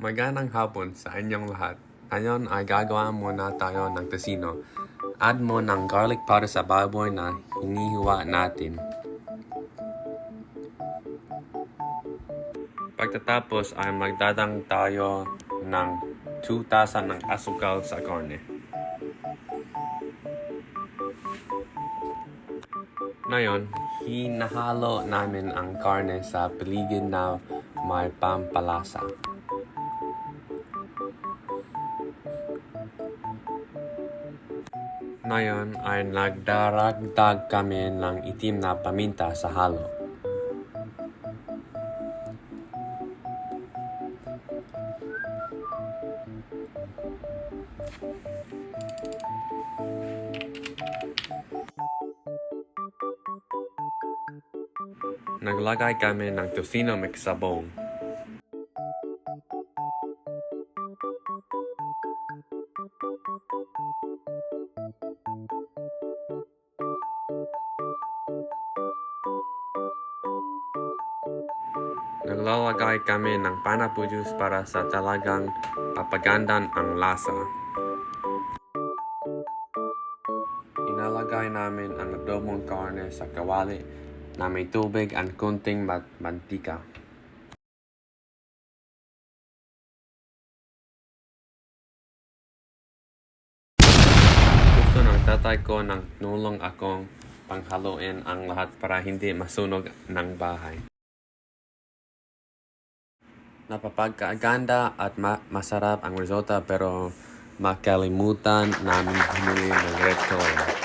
Magandang hapon sa inyong lahat. Ngayon ay gagawa muna tayo ng tocino. Add mo ng garlic powder sa baboy na hinihiwa natin. Pagkatapos ay magdadang tayo ng 2 tasa ng asukal sa karne. Ngayon, hinahalo namin ang karne sa paligid na may pampalasa. Ngayon ay nagdaragdag kami ng itim na paminta sa halo. Naglagay kami ng tocino mix sa bowl. Naglalagay kami ng pineapple juice para sa talagang papagandan ang lasa. Inalagay namin ang adobong karne sa kawali na may tubig at kunting mantika. Gusto ng tatay ko nang tulong akong panghaluin ang lahat para hindi masunog ng bahay. Napapagkaganda at masarap ang risotto pero makalimutan namin bumili ng red color.